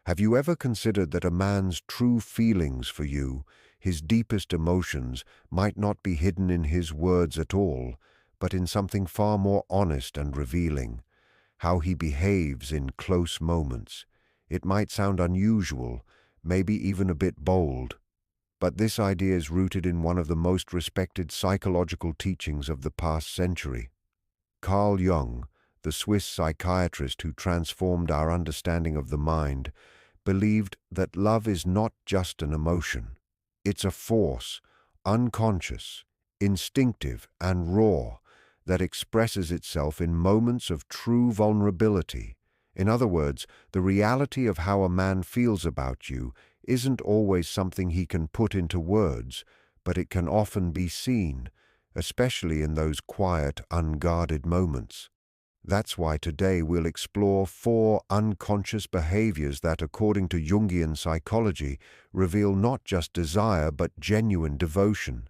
Have you ever considered that a man's true feelings for you, his deepest emotions, might not be hidden in his words at all, but in something far more honest and revealing? How he behaves in close moments. It might sound unusual, maybe even a bit bold, but this idea is rooted in one of the most respected psychological teachings of the past century. Carl Jung, the Swiss psychiatrist who transformed our understanding of the mind, believed that love is not just an emotion. It's a force, unconscious, instinctive, and raw, that expresses itself in moments of true vulnerability. In other words, the reality of how a man feels about you isn't always something he can put into words, but it can often be seen, especially in those quiet, unguarded moments. That's why today we'll explore 4 unconscious behaviors that, according to Jungian psychology, reveal not just desire but genuine devotion.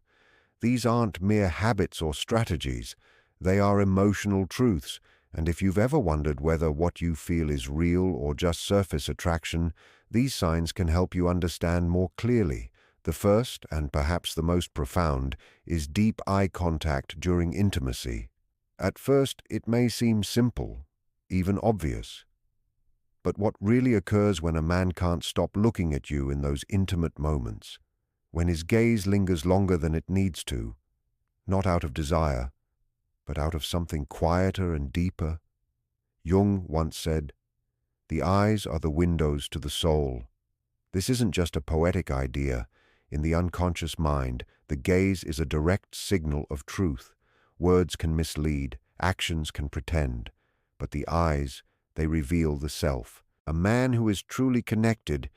These aren't mere habits or strategies. They are emotional truths, and if you've ever wondered whether what you feel is real or just surface attraction, these signs can help you understand more clearly. The first, and perhaps the most profound, is deep eye contact during intimacy. At first, it may seem simple, even obvious. But what really occurs when a man can't stop looking at you in those intimate moments? When his gaze lingers longer than it needs to, not out of desire, but out of something quieter and deeper? Jung once said, "The eyes are the windows to the soul." This isn't just a poetic idea. In the unconscious mind, the gaze is a direct signal of truth. Words can mislead, actions can pretend, but the eyes, they reveal the self. A man who is truly connected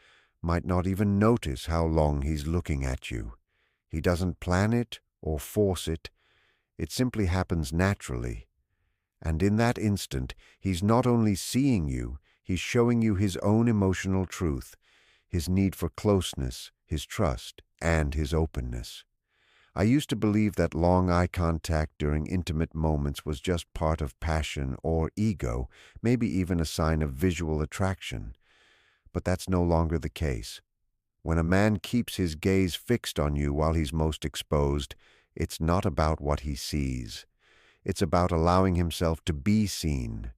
might not even notice how long he's looking at you. He doesn't plan it or force it. It simply happens naturally. And in that instant, he's not only seeing you, he's showing you his own emotional truth, his need for closeness, his trust, and his openness. I used to believe that long eye contact during intimate moments was just part of passion or ego, maybe even a sign of visual attraction. But that's no longer the case. When a man keeps his gaze fixed on you while he's most exposed, it's not about what he sees. It's about allowing himself to be seen.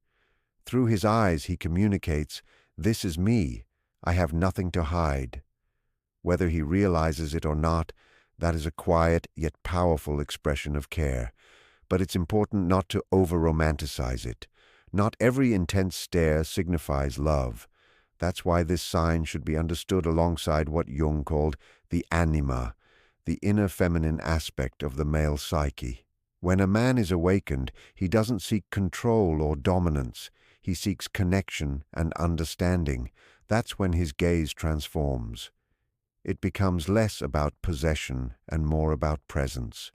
Through his eyes, he communicates, "This is me. I have nothing to hide." Whether he realizes it or not, that is a quiet yet powerful expression of care. But it's important not to over-romanticize it. Not every intense stare signifies love. That's why this sign should be understood alongside what Jung called the anima, the inner feminine aspect of the male psyche. When a man is awakened, he doesn't seek control or dominance. He seeks connection and understanding. That's when his gaze transforms. It becomes less about possession and more about presence.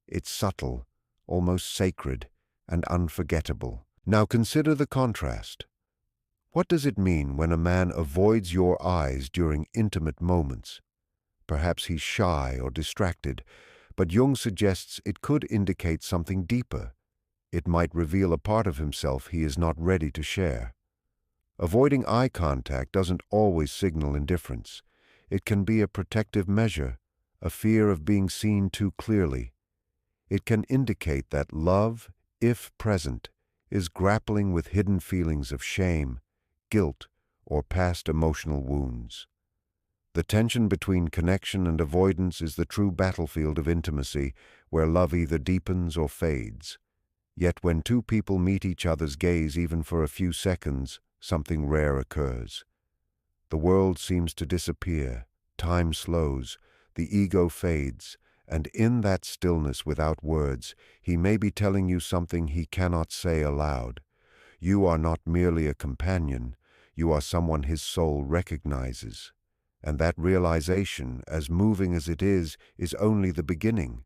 It's subtle, almost sacred, and unforgettable. Now consider the contrast. What does it mean when a man avoids your eyes during intimate moments? Perhaps he's shy or distracted, but Jung suggests it could indicate something deeper. It might reveal a part of himself he is not ready to share. Avoiding eye contact doesn't always signal indifference. It can be a protective measure, a fear of being seen too clearly. It can indicate that love, if present, is grappling with hidden feelings of shame, guilt, or past emotional wounds. The tension between connection and avoidance is the true battlefield of intimacy, where love either deepens or fades. Yet when two people meet each other's gaze even for a few seconds, something rare occurs. The world seems to disappear, time slows, the ego fades, and in that stillness without words, he may be telling you something he cannot say aloud. You are not merely a companion, you are someone his soul recognizes. And that realization, as moving as it is only the beginning.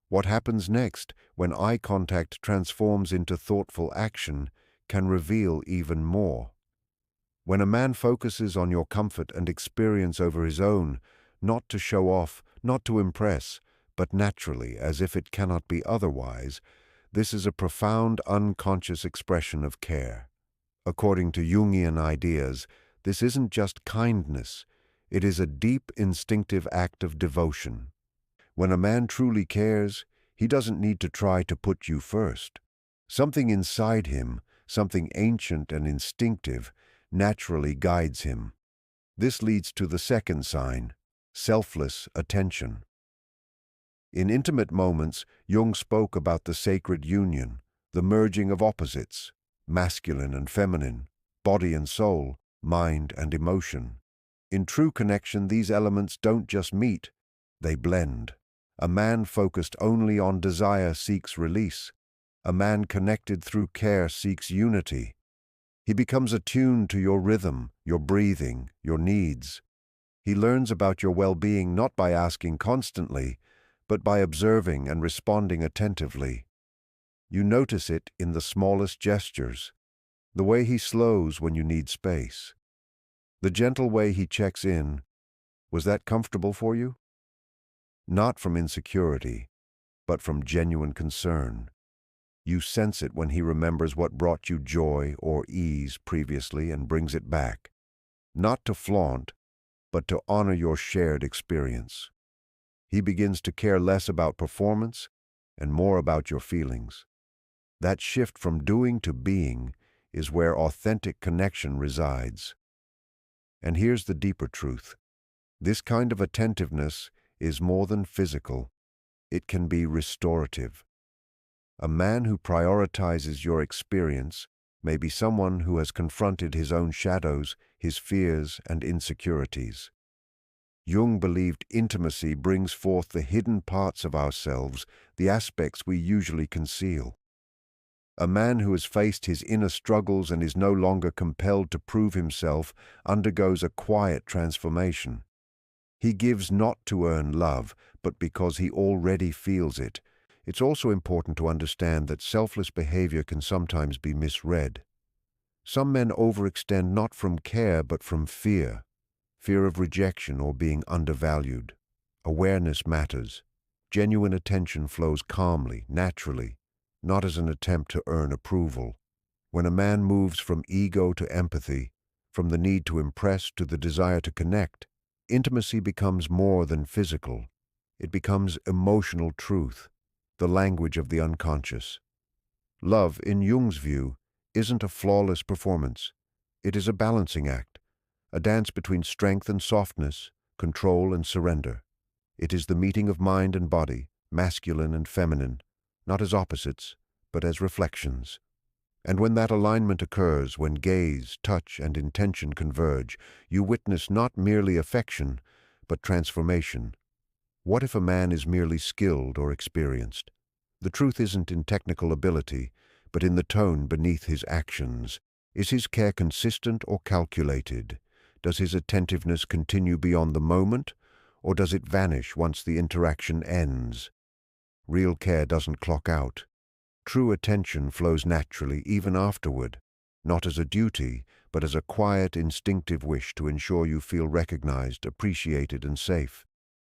What happens next, when eye contact transforms into thoughtful action, can reveal even more. When a man focuses on your comfort and experience over his own, not to show off, not to impress, but naturally, as if it cannot be otherwise, this is a profound unconscious expression of care. According to Jungian ideas, This isn't just kindness, it is a deep instinctive act of devotion. When a man truly cares, he doesn't need to try to put you first. Something inside him, something ancient and instinctive, naturally guides him. This leads to the second sign, selfless attention. In intimate moments, Jung spoke about the sacred union, the merging of opposites, masculine and feminine, body and soul, mind and emotion. In true connection, these elements don't just meet, they blend. A man focused only on desire seeks release. A man connected through care seeks unity. He becomes attuned to your rhythm, your breathing, your needs. He learns about your well-being not by asking constantly, but by observing and responding attentively. You notice it in the smallest gestures, the way he slows when you need space, the gentle way he checks in. Was that comfortable for you? Not from insecurity, but from genuine concern. You sense it when he remembers what brought you joy or ease previously and brings it back, not to flaunt, but to honor your shared experience. He begins to care less about performance and more about your feelings. That shift from doing to being is where authentic connection resides. And here's the deeper truth. This kind of attentiveness is more than physical. It can be restorative. A man who prioritizes your experience may be someone who has confronted his own shadows, his fears, and insecurities. Jung believed intimacy brings forth the hidden parts of ourselves, the aspects we usually conceal. A man who has faced his inner struggles and is no longer compelled to prove himself undergoes a quiet transformation. He gives not to earn love, but because he already feels it. It's also important to understand that selfless behavior can sometimes be misread. Some men overextend not from care but from fear of rejection or being undervalued. Awareness matters. Genuine attention flows calmly, naturally, not as an attempt to earn approval. When a man moves from ego to empathy, from the need to impress to the desire to connect, intimacy becomes more than physical. It becomes emotional truth, the language of the unconscious. Love, in Jung's view, isn't a flawless performance. It is a balancing act, a dance between strength and softness, control and surrender. It is the meeting of mind and body, masculine and feminine, not as opposites, but as reflections. And when that alignment occurs, when gaze, touch, and intention converge, you witness not merely affection, but transformation. What if a man is merely skilled or experienced? The truth isn't in technical ability, but in the tone beneath his actions. Is his care consistent or calculated? Does his attentiveness continue beyond the moment, or does it vanish once the interaction ends? Real care doesn't clock out. True attention flows naturally even afterward, not as a duty, but as a quiet, instinctive wish to ensure you feel recognized, appreciated, and safe.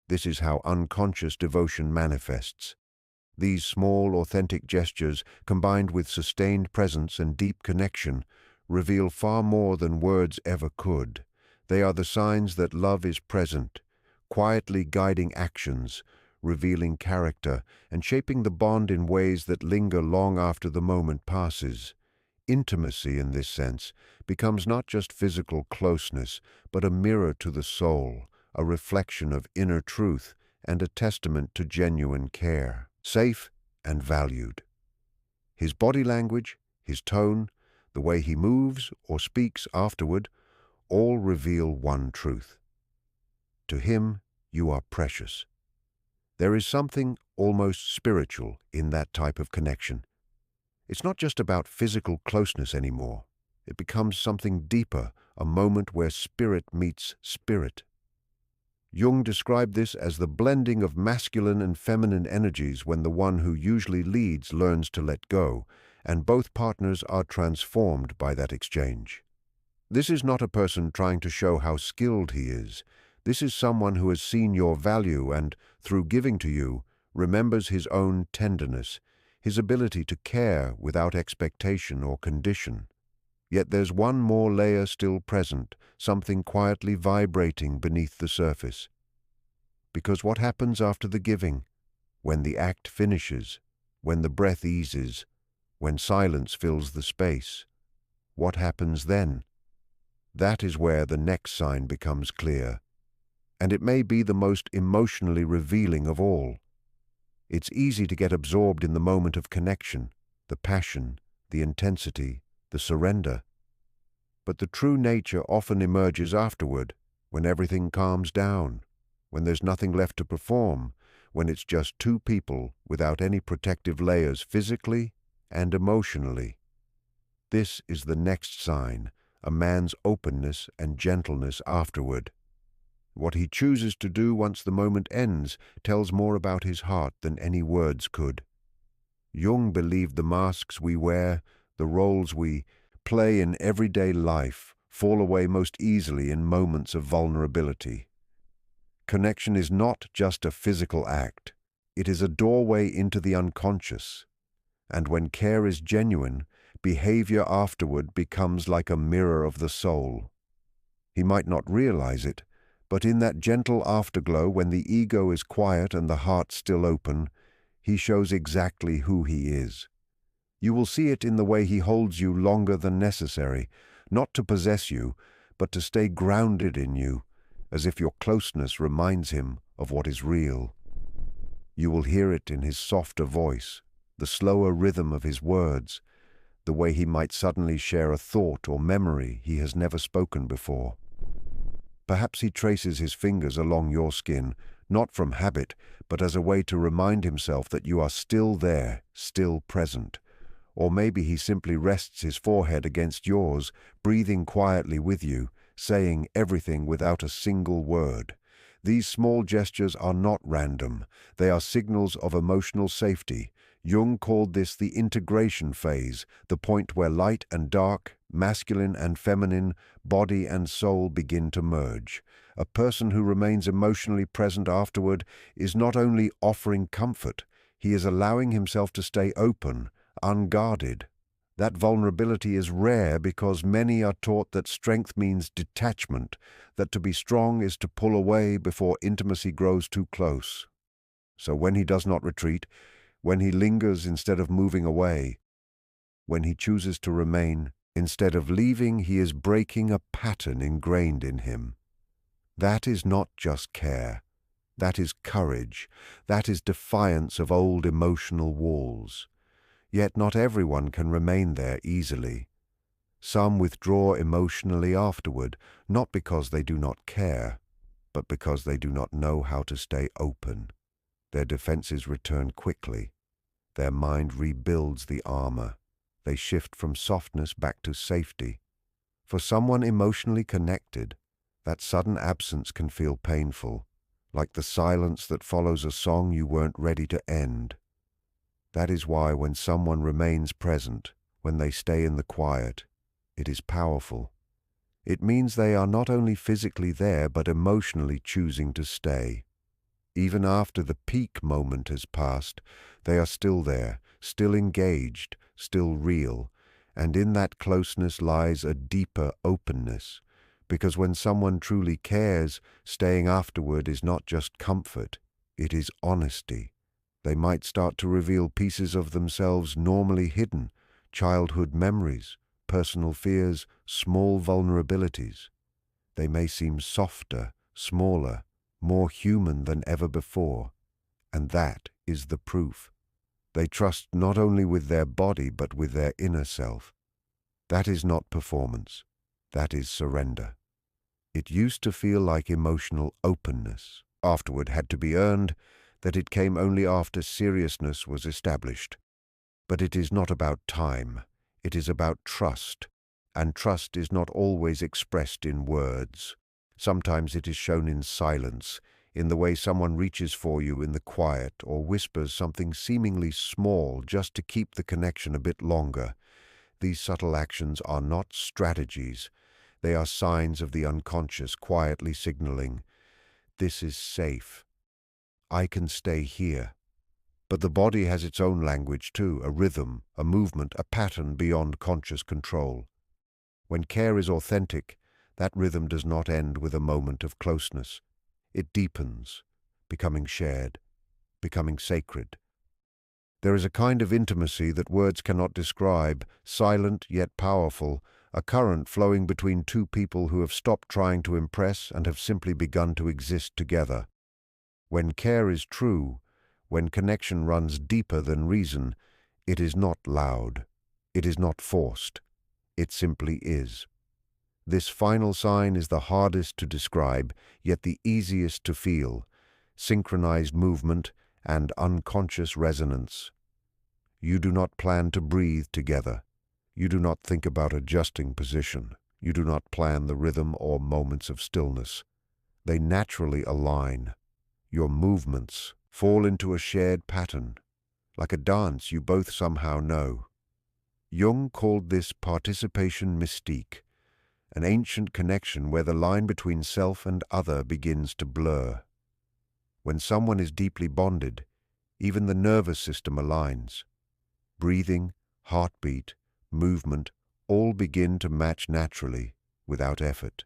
This is how unconscious devotion manifests. These small, authentic gestures, combined with sustained presence and deep connection, reveal far more than words ever could. They are the signs that love is present, quietly guiding actions, revealing character, and shaping the bond in ways that linger long after the moment passes. Intimacy, in this sense, becomes not just physical closeness, but a mirror to the soul, a reflection of inner truth, and a testament to genuine care, safe and valued. His body language, his tone, the way he moves or speaks afterward, all reveal one truth. To him, you are precious. There is something almost spiritual in that type of connection. It's not just about physical closeness anymore. It becomes something deeper, a moment where spirit meets spirit. Jung described this as the blending of masculine and feminine energies when the one who usually leads learns to let go, and both partners are transformed by that exchange. This is not a person trying to show how skilled he is. This is someone who has seen your value and, through giving to you, remembers his own tenderness, his ability to care without expectation or condition. Yet there's one more layer still present, something quietly vibrating beneath the surface. Because what happens after the giving? When the act finishes, when the breath eases, when silence fills the space, what happens then? That is where the next sign becomes clear. And it may be the most emotionally revealing of all. It's easy to get absorbed in the moment of connection, the passion, the intensity, the surrender. But the true nature often emerges afterward, when everything calms down, when there's nothing left to perform, when it's just two people without any protective layers physically and emotionally. This is the next sign, a man's openness and gentleness afterward. What he chooses to do once the moment ends tells more about his heart than any words could. Jung believed the masks we wear, the roles we play in everyday life, fall away most easily in moments of vulnerability. Connection is not just a physical act. It is a doorway into the unconscious. And when care is genuine, behavior afterward becomes like a mirror of the soul. He might not realize it, but in that gentle afterglow, when the ego is quiet and the heart still open, he shows exactly who he is. You will see it in the way he holds you longer than necessary, not to possess you, but to stay grounded in you, as if your closeness reminds him of what is real. You will hear it in his softer voice, the slower rhythm of his words, the way he might suddenly share a thought or memory he has never spoken before. Perhaps he traces his fingers along your skin, not from habit, but as a way to remind himself that you are still there, still present. Or maybe he simply rests his forehead against yours, breathing quietly with you, saying everything without a single word. These small gestures are not random. They are signals of emotional safety. Jung called this the integration phase, the point where light and dark, masculine and feminine, body and soul begin to merge. A person who remains emotionally present afterward is not only offering comfort, he is allowing himself to stay open, unguarded. That vulnerability is rare because many are taught that strength means detachment, that to be strong is to pull away before intimacy grows too close. So when he does not retreat, when he lingers instead of moving away, when he chooses to remain instead of leaving, he is breaking a pattern ingrained in him. That is not just care. That is courage. That is defiance of old emotional walls. Yet not everyone can remain there easily. Some withdraw emotionally afterward, not because they do not care, but because they do not know how to stay open. Their defenses return quickly. Their mind rebuilds the armor. They shift from softness back to safety. For someone emotionally connected, that sudden absence can feel painful, like the silence that follows a song you weren't ready to end. That is why when someone remains present, when they stay in the quiet, it is powerful. It means they are not only physically there, but emotionally choosing to stay. Even after the peak moment has passed, they are still there, still engaged, still real, and in that closeness lies a deeper openness, because when someone truly cares, staying afterward is not just comfort, it is honesty. They might start to reveal pieces of themselves normally hidden, childhood memories, personal fears, small vulnerabilities. They may seem softer, smaller, more human than ever before, and that is the proof. They trust not only with their body but with their inner self. That is not performance. That is surrender. It used to feel like emotional openness, afterward had to be earned, that it came only after seriousness was established. But it is not about time. It is about trust, and trust is not always expressed in words. Sometimes it is shown in silence, in the way someone reaches for you in the quiet or whispers something seemingly small just to keep the connection a bit longer. These subtle actions are not strategies. They are signs of the unconscious quietly signaling, "This is safe. I can stay here." But the body has its own language too, a rhythm, a movement, a pattern beyond conscious control. When care is authentic, that rhythm does not end with a moment of closeness. It deepens, becoming shared, becoming sacred. There is a kind of intimacy that words cannot describe, silent yet powerful, a current flowing between two people who have stopped trying to impress and have simply begun to exist together. When care is true, when connection runs deeper than reason, it is not loud, it is not forced, it simply is. This final sign is the hardest to describe, yet the easiest to feel: synchronized movement and unconscious resonance. You do not plan to breathe together. You do not think about adjusting position. You do not plan the rhythm or moments of stillness. They naturally align. Your movements fall into a shared pattern, like a dance you both somehow know. Jung called this participation mystique, an ancient connection where the line between self and other begins to blur. When someone is deeply bonded, even the nervous system aligns. Breathing, heartbeat, movement all begin to match naturally, without effort.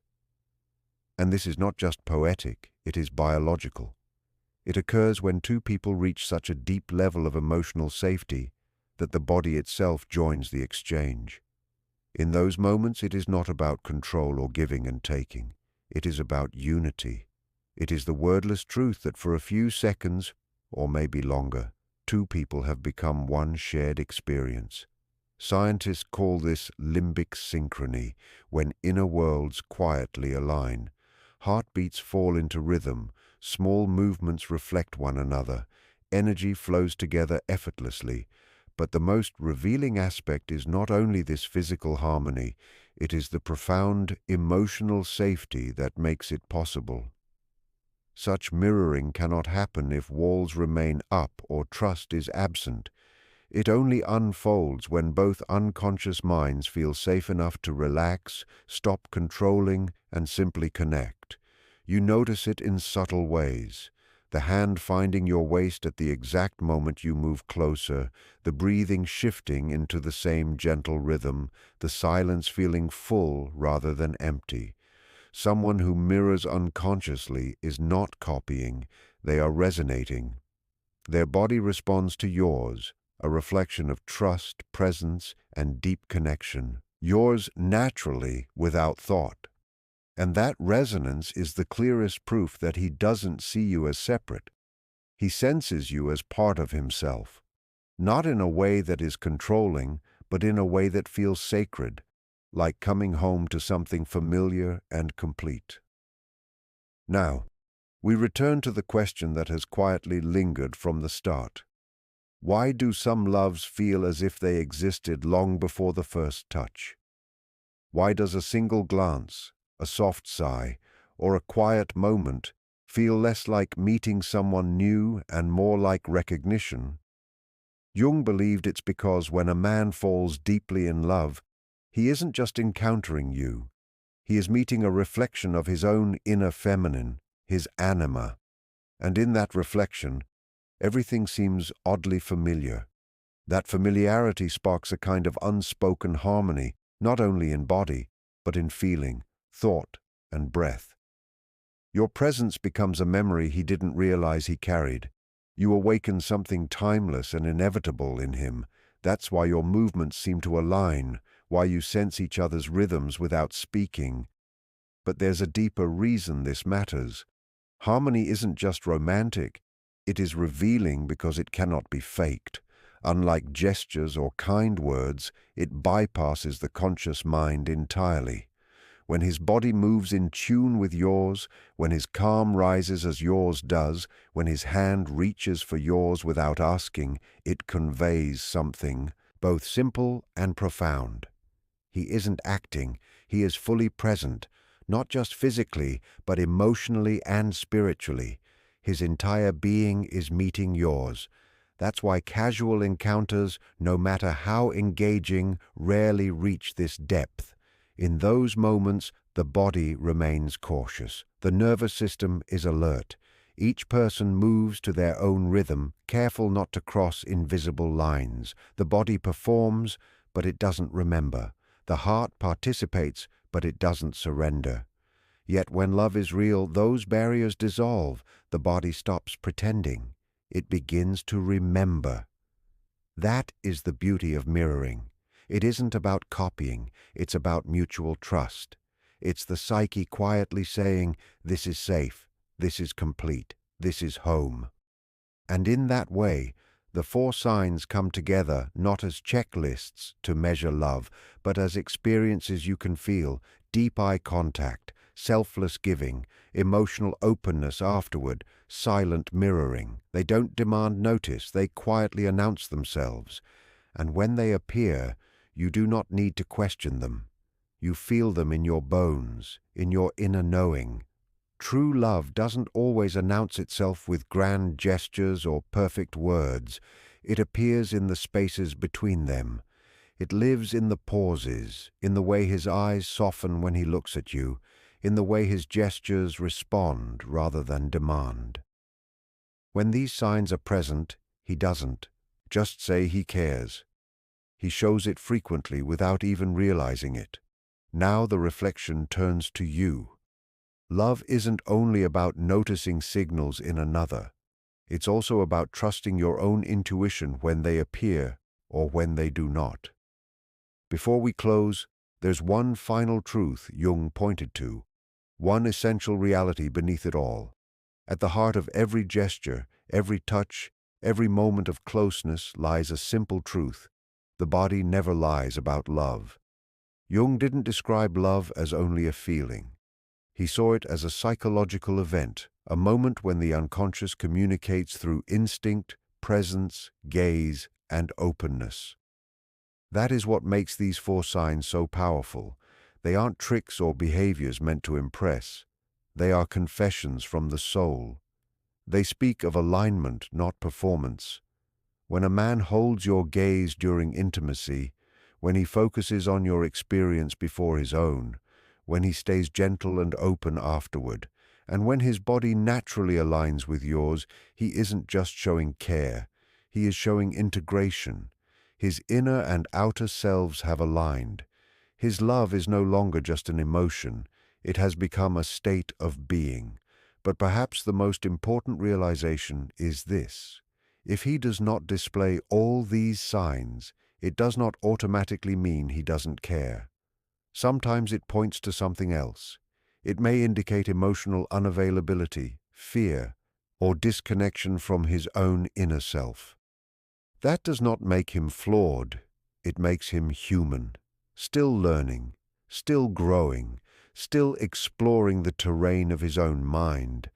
And this is not just poetic, it is biological. It occurs when two people reach such a deep level of emotional safety that the body itself joins the exchange. In those moments, it is not about control or giving and taking. It is about unity. It is the wordless truth that for a few seconds, or maybe longer, two people have become one shared experience. Scientists call this limbic synchrony, when inner worlds quietly align. Heartbeats fall into rhythm, small movements reflect one another, energy flows together effortlessly. But the most revealing aspect is not only this physical harmony, it is the profound emotional safety that makes it possible. Such mirroring cannot happen if walls remain up or trust is absent. It only unfolds when both unconscious minds feel safe enough to relax, stop controlling, and simply connect. You notice it in subtle ways: the hand finding your waist at the exact moment you move closer, the breathing shifting into the same gentle rhythm, the silence feeling full rather than empty. Someone who mirrors unconsciously is not copying, they are resonating. Their body responds to yours, a reflection of trust, presence, and deep connection. Yours naturally, without thought. And that resonance is the clearest proof that he doesn't see you as separate. He senses you as part of himself, not in a way that is controlling, but in a way that feels sacred, like coming home to something familiar and complete. Now, we return to the question that has quietly lingered from the start. Why do some loves feel as if they existed long before the first touch? Why does a single glance, a soft sigh, or a quiet moment feel less like meeting someone new and more like recognition? Jung believed it's because when a man falls deeply in love, he isn't just encountering you. He is meeting a reflection of his own inner feminine, his anima. And in that reflection, everything seems oddly familiar. That familiarity sparks a kind of unspoken harmony, not only in body, but in feeling, thought, and breath. Your presence becomes a memory he didn't realize he carried. You awaken something timeless and inevitable in him. That's why your movements seem to align, why you sense each other's rhythms without speaking. But there's a deeper reason this matters. Harmony isn't just romantic, it is revealing because it cannot be faked. Unlike gestures or kind words, it bypasses the conscious mind entirely. When his body moves in tune with yours, when his calm rises as yours does, when his hand reaches for yours without asking, it conveys something, both simple and profound. He isn't acting, he is fully present, not just physically, but emotionally and spiritually. His entire being is meeting yours. That's why casual encounters, no matter how engaging, rarely reach this depth. In those moments, the body remains cautious. The nervous system is alert. Each person moves to their own rhythm, careful not to cross invisible lines. The body performs, but it doesn't remember. The heart participates, but it doesn't surrender. Yet when love is real, those barriers dissolve. The body stops pretending. It begins to remember. That is the beauty of mirroring. It isn't about copying, it's about mutual trust. It's the psyche quietly saying, "This is safe, this is complete, this is home." And in that way, the four signs come together not as checklists to measure love, but as experiences you can feel: deep eye contact, selfless giving, emotional openness afterward, silent mirroring. They don't demand notice, they quietly announce themselves. And when they appear, you do not need to question them. You feel them in your bones, in your inner knowing. True love doesn't always announce itself with grand gestures or perfect words. It appears in the spaces between them. It lives in the pauses, in the way his eyes soften when he looks at you, in the way his gestures respond rather than demand. When these signs are present, he doesn't just say he cares. He shows it frequently without even realizing it. Now the reflection turns to you. Love isn't only about noticing signals in another. It's also about trusting your own intuition when they appear or when they do not. Before we close, there's one final truth Jung pointed to, one essential reality beneath it all. At the heart of every gesture, every touch, every moment of closeness lies a simple truth: the body never lies about love. Jung didn't describe love as only a feeling. He saw it as a psychological event, a moment when the unconscious communicates through instinct, presence, gaze, and openness. That is what makes these four signs so powerful. They aren't tricks or behaviors meant to impress. They are confessions from the soul. They speak of alignment, not performance. When a man holds your gaze during intimacy, when he focuses on your experience before his own, when he stays gentle and open afterward, and when his body naturally aligns with yours, he isn't just showing care, he is showing integration. His inner and outer selves have aligned. His love is no longer just an emotion, it has become a state of being. But perhaps the most important realization is this: if he does not display all these signs, it does not automatically mean he doesn't care. Sometimes it points to something else. It may indicate emotional unavailability, fear, or disconnection from his own inner self. That does not make him flawed. It makes him human, still learning, still growing, still exploring the terrain of his own mind.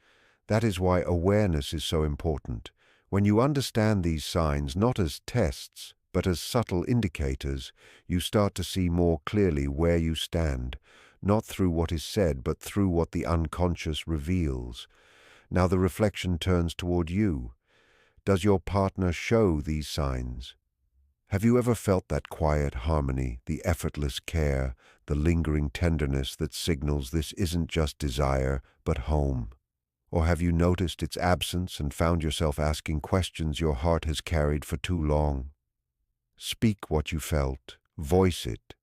That is why awareness is so important. When you understand these signs not as tests, but as subtle indicators, you start to see more clearly where you stand, not through what is said, but through what the unconscious reveals. Now the reflection turns toward you. Does your partner show these signs? Have you ever felt that quiet harmony, the effortless care, the lingering tenderness that signals this isn't just desire, but home? Or have you noticed its absence and found yourself asking questions your heart has carried for too long? Speak what you felt, voice it.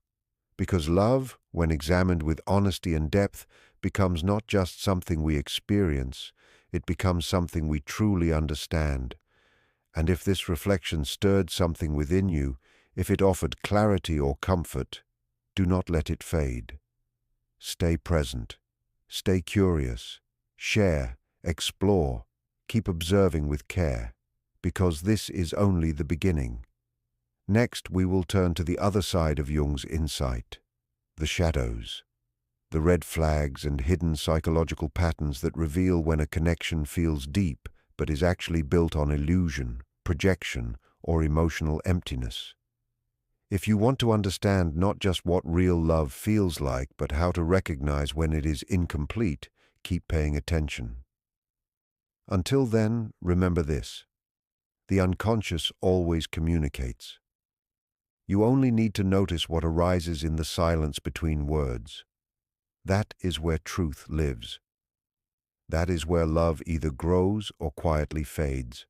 Because love, when examined with honesty and depth, becomes not just something we experience, it becomes something we truly understand. And if this reflection stirred something within you, if it offered clarity or comfort, do not let it fade. Stay present, stay curious, share, explore, keep observing with care, because this is only the beginning. Next, we will turn to the other side of Jung's insight, the shadows, the red flags and hidden psychological patterns that reveal when a connection feels deep but is actually built on illusion, projection, or emotional emptiness. If you want to understand not just what real love feels like, but how to recognize when it is incomplete, keep paying attention. Until then, remember this: the unconscious always communicates. You only need to notice what arises in the silence between words. That is where truth lives. That is where love either grows or quietly fades.